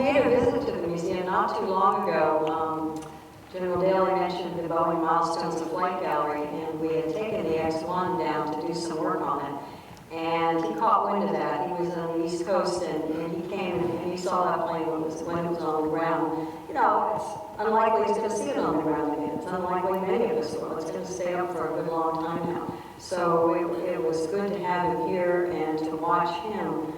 [SPEAKER 5] made a visit to the museum not too long ago. General Daly mentioned the Boeing Milestones of Flight Gallery, and we had taken the X-1 down to do some work on it. And he caught wind of that. He was on the East Coast, and he came and he saw that plane when it was on the ground. It's unlikely he's going to see it on the ground again. It's unlikely many of us will. It's going to stay up for a good long time now. So it was good to have him here and to watch him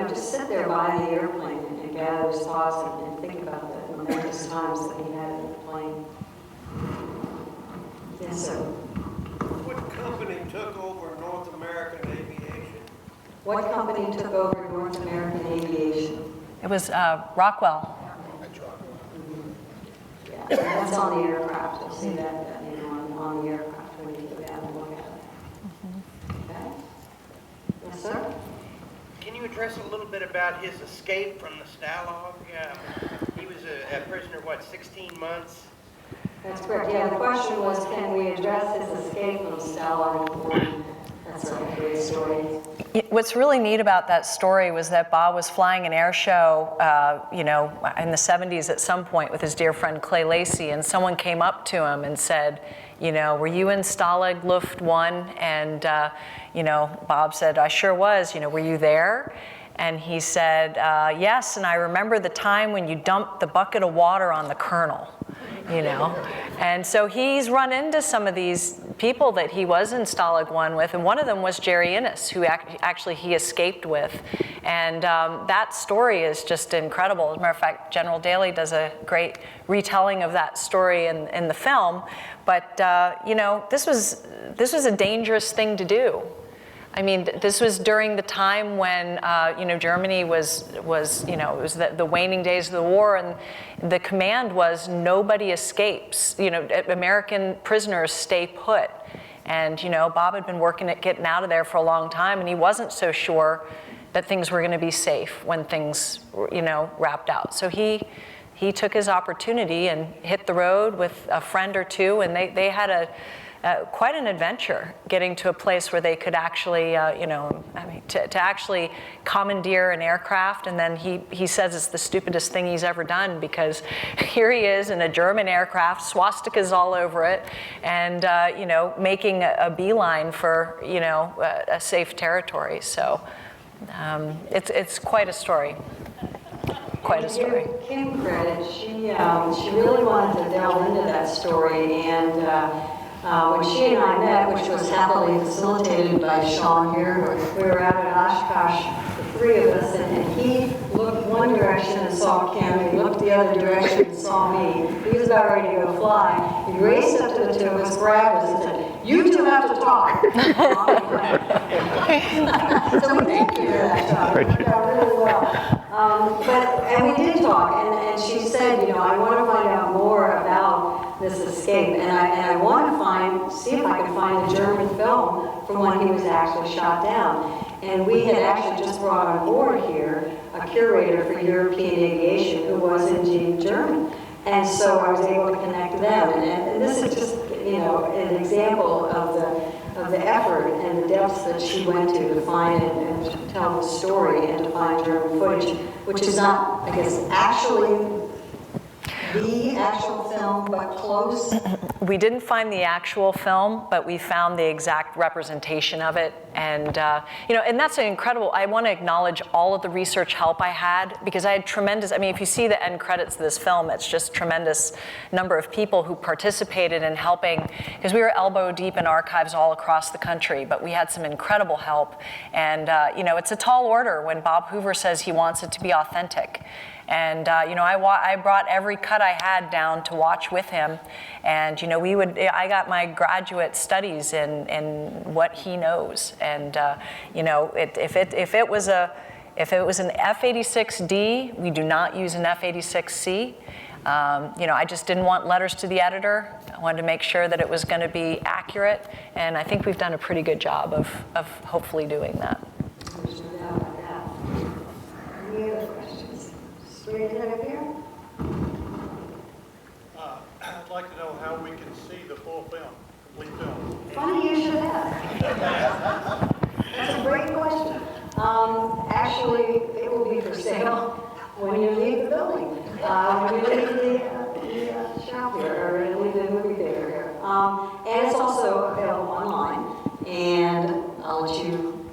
[SPEAKER 5] just sit there by the airplane and gather his thoughts and think about the momentous times that he had in the plane. Yes, sir.
[SPEAKER 20] What company took over North American Aviation?
[SPEAKER 5] What company took over North American Aviation?
[SPEAKER 6] It was Rockwell.
[SPEAKER 5] Yeah, that's on the aircraft. You'll see that on the aircraft when you go down and look at it. Okay? Yes, sir?
[SPEAKER 20] Can you address a little bit about his escape from the Stalag? He was a prisoner, what, 16 months?
[SPEAKER 5] That's correct. Yeah, the question was, can we address his escape from Stalag? That's a great story.
[SPEAKER 6] What's really neat about that story was that Bob was flying an air show, in the 70s at some point with his dear friend Clay Lacy, and someone came up to him and said, were you in Stalag Luft 1? And, Bob said, I sure was. Were you there? And he said, yes, and I remember the time when you dumped the bucket of water on the colonel. And so he's run into some of these people that he was in Stalag 1 with, and one of them was Jerry Innes, who actually he escaped with. And that story is just incredible. As a matter of fact, General Daly does a great retelling of that story in the film. But, this was a dangerous thing to do. I mean, this was during the time when, Germany was it was the waning days of the war, and the command was nobody escapes. American prisoners stay put. And, Bob had been working at getting out of there for a long time, and he wasn't so sure that things were going to be safe when things, wrapped out. So he took his opportunity and hit the road with a friend or two, and they had quite an adventure getting to a place where they could actually, to actually commandeer an aircraft. And then he says it's the stupidest thing he's ever done, because here he is in a German aircraft, swastikas all over it, and, making a beeline for, a safe territory. So it's quite a story. Quite a story.
[SPEAKER 5] To give Kim credit, she really wanted to delve into that story, and when she and I met, which was happily facilitated by Sean here, we were out at Oshkosh, the three of us, and he looked one direction and saw Kim, he looked the other direction and saw me. He was about ready to go fly. He raced up to the two of us, grabbed us, and said, "You two have to talk." So we thank you for that, Sean. It worked out really well. And we did talk, and she said, I want to find out more about this escape, and I want to see if I can find a German film from when he was actually shot down. And we had actually just brought on board here a curator for European aviation who was indeed German. And so I was able to connect them. And this is just, an example of the effort and the depths that she went to find it and to tell the story and to find German footage, which is not, I guess, actually the actual film, but close.
[SPEAKER 6] We didn't find the actual film, but we found the exact representation of it. And, and that's an incredible, I want to acknowledge all of the research help I had, because I had tremendous, if you see the end credits of this film, it's just tremendous number of people who participated in helping, because we were elbow deep in archives all across the country, but we had some incredible help. And, it's a tall order when Bob Hoover says he wants it to be authentic. And, I brought every cut I had down to watch with him. And, I got my graduate studies in what he knows. And, if it was an F-86D, we do not use an F-86C. I just didn't want letters to the editor. I wanted to make sure that it was going to be accurate. And I think we've done a pretty good job of hopefully doing that.
[SPEAKER 5] Any other questions? Straight ahead of here.
[SPEAKER 21] I'd like to know how we can see the full film, complete film.
[SPEAKER 5] Funny you should ask. That's a great question. Actually, it will be for sale when you leave the building. When you leave the shop here, or leave the movie theater here. And it's also available online. And I'll let you.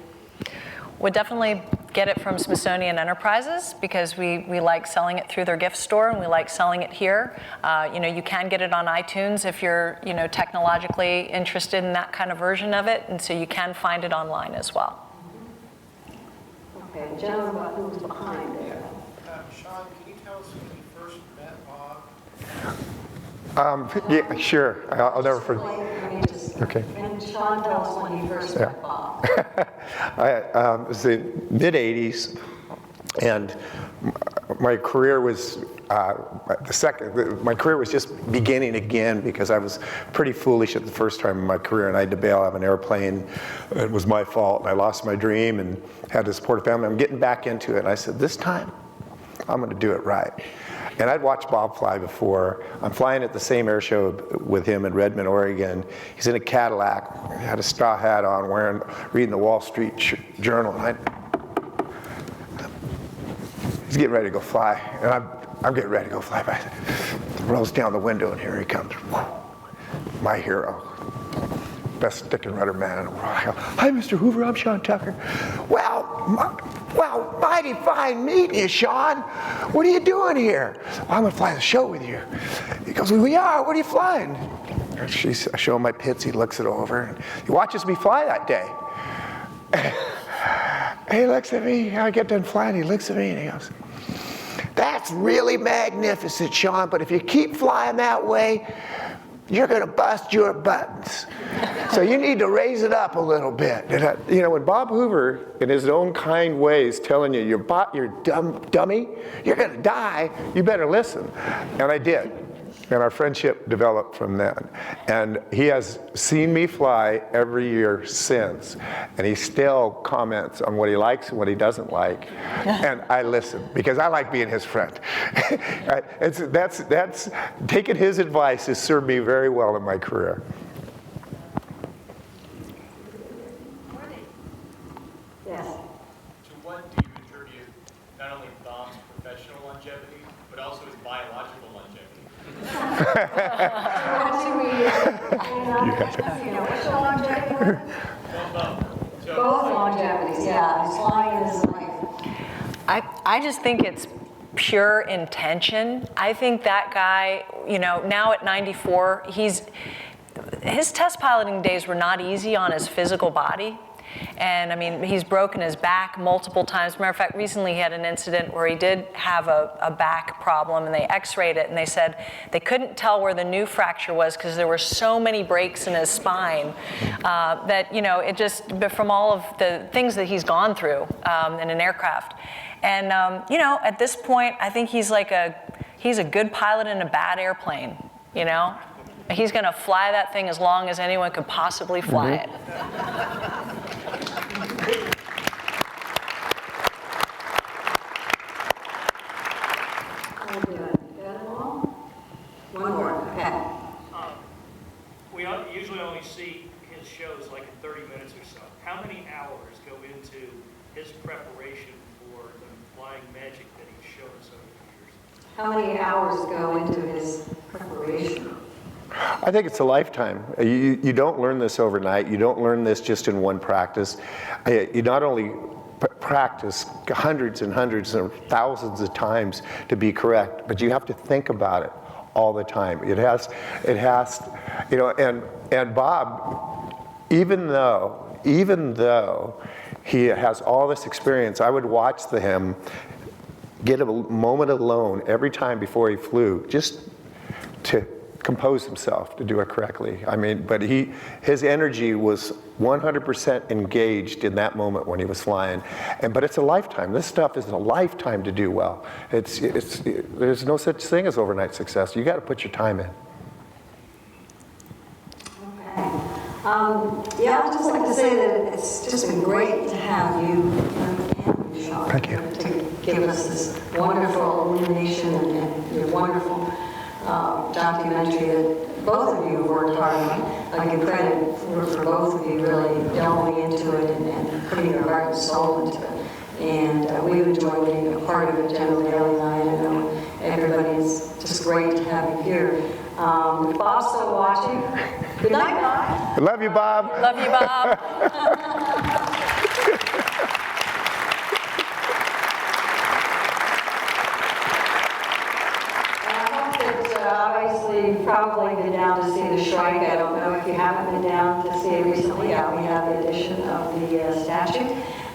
[SPEAKER 6] Would definitely get it from Smithsonian Enterprises, because we like selling it through their gift store, and we like selling it here. You can get it on iTunes if you're technologically interested in that kind of version of it, and so you can find it online as well.
[SPEAKER 5] Okay, the gentleman who's behind there.
[SPEAKER 21] Sean, can you tell us when you first met Bob?
[SPEAKER 1] Yeah, sure. I'll never forget. Okay.
[SPEAKER 5] And Sean, tell us when you first met Bob.
[SPEAKER 1] It was the mid-'80s, and my career was my career was just beginning again because I was pretty foolish at the first time in my career, and I had to bail out of an airplane. It was my fault, and I lost my dream and had to support a family. I'm getting back into it, and I said, this time, I'm going to do it right. And I'd watched Bob fly before. I'm flying at the same air show with him in Redmond, Oregon. He's in a Cadillac, had a straw hat on, reading the Wall Street Journal. And he's getting ready to go fly, and I'm getting ready to go fly by. Rolls down the window, and here he comes. My hero. Best stick and rudder man in the world. I go, hi, Mr. Hoover, I'm Sean Tucker. Well, mighty fine meeting you, Sean. What are you doing here? Well, I'm gonna fly the show with you. He goes, we are, what are you flying? I show him my pits, he looks it over, and he watches me fly that day. He looks at me, I get done flying, he looks at me and he goes, that's really magnificent, Sean, but if you keep flying that way, you're going to bust your buttons. So you need to raise it up a little bit. And when Bob Hoover, in his own kind way, is telling you, you're dummy, you're going to die, you better listen. And I did. And our friendship developed from then. And he has seen me fly every year since. And he still comments on what he likes and what he doesn't like. And I listen, because I like being his friend. That's taking his advice has served me very well in my career.
[SPEAKER 5] Yes.
[SPEAKER 2] To what do you attribute not only Bob's professional longevity, but also his biological longevity?
[SPEAKER 5] Both longevities, yeah. It's flying in his life.
[SPEAKER 6] I just think it's pure intention. I think that guy, now at 94, his test piloting days were not easy on his physical body. And I mean, he's broken his back multiple times. Matter of fact, recently he had an incident where he did have a back problem, and they x-rayed it, and they said they couldn't tell where the new fracture was because there were so many breaks in his spine that, it just, from all of the things that he's gone through in an aircraft. And, at this point, I think he's a good pilot in a bad airplane, He's going to fly that thing as long as anyone could possibly fly it.
[SPEAKER 5] One more, okay.
[SPEAKER 2] We usually only see his shows like in 30 minutes or so. How many hours go into his preparation for the flying magic that he's shown us over the years?
[SPEAKER 5] How many hours go into his preparation?
[SPEAKER 1] I think it's a lifetime. You don't learn this overnight. You don't learn this just in one practice. You not only practice hundreds and hundreds and thousands of times to be correct, but you have to think about it all the time. It has, and Bob, even though he has all this experience, I would watch him get a moment alone every time before he flew, just to compose himself, to do it correctly. I mean, but his energy was 100% engaged in that moment when he was flying. But it's a lifetime. This stuff is a lifetime to do well. There's no such thing as overnight success. You got to put your time in.
[SPEAKER 5] Yeah, I'd just like to say that it's just been great to have you, Sean.
[SPEAKER 1] Thank you.
[SPEAKER 5] To give us this wonderful illumination and your wonderful documentary that both of you have worked hard on. I give credit for both of you really delving into it and putting your heart and soul into it. And we've enjoyed being a part of it, General Daly and I. I know everybody, is just great to have you here. Bob's still watching. Good night, Bob.
[SPEAKER 1] I love you, Bob.
[SPEAKER 6] Love you, Bob.
[SPEAKER 5] Obviously, you've probably been down to see the Shrike. I don't know if you haven't been down to see it recently. Yeah, we have the addition of the statue.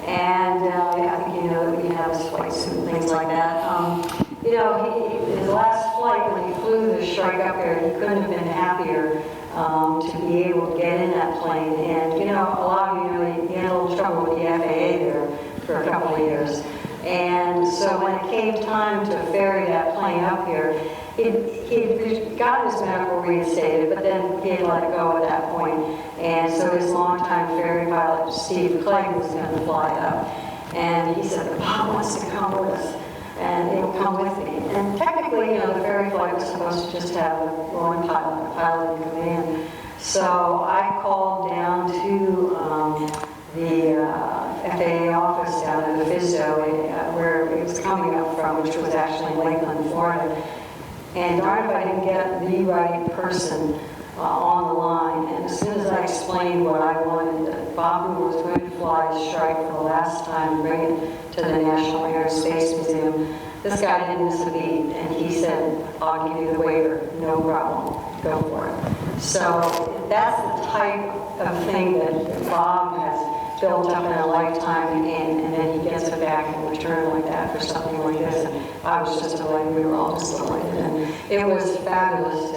[SPEAKER 5] And I think you know that we have his flight suit and things like that. His last flight when he flew the Shrike up there, he couldn't have been happier to be able to get in that plane. And, a lot of you know he had a little trouble with the FAA there for a couple of years. And so when it came time to ferry that plane up here, he'd gotten his medical reinstated, but then he had let it go at that point. And so his longtime ferry pilot, Steve Clay, was going to fly up. And he said, Bob wants to come with us, and he'll come with me. And technically, you know, the ferry flight was supposed to just have one pilot, a pilot in command. So I called down to the FAA office down in the FSDO, where it was coming up from, which was actually in Lakeland, Florida. And darn if I didn't get the right person on the line. And as soon as I explained what I wanted, that Bob Hoover was going to fly Strike for the last time and bring it to the National Air and Space Museum, this guy didn't miss a beat, and he said, I'll give you the waiver, no problem, go for it. So that's the type of thing that Bob has built up in a lifetime, and then he gets it back in return like that for something like this. And I was just delighted, we were all just delighted, and it was fabulous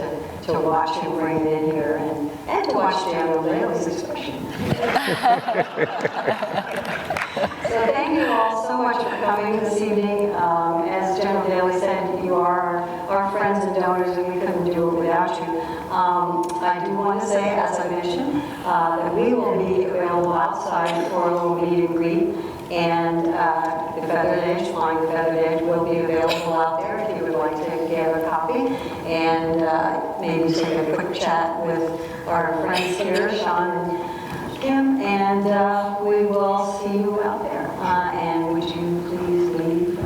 [SPEAKER 5] to watch him bring it in here, and to watch Daniel Daly's expression. So thank you all so much for coming this evening. As General Daly said, you are our friends and donors, and we couldn't do it without you. I do want to say, as I mentioned, that we will be available outside for a little meet and greet, and the Feathered Edge, Flying the Feathered Edge, will be available out there if you would like to get a copy, and maybe take a quick chat with our friends here, Sean and Kim, and we will see you out there. And would you please leave the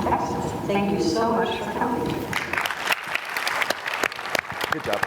[SPEAKER 5] text? Thank you so much for coming.
[SPEAKER 1] Good job.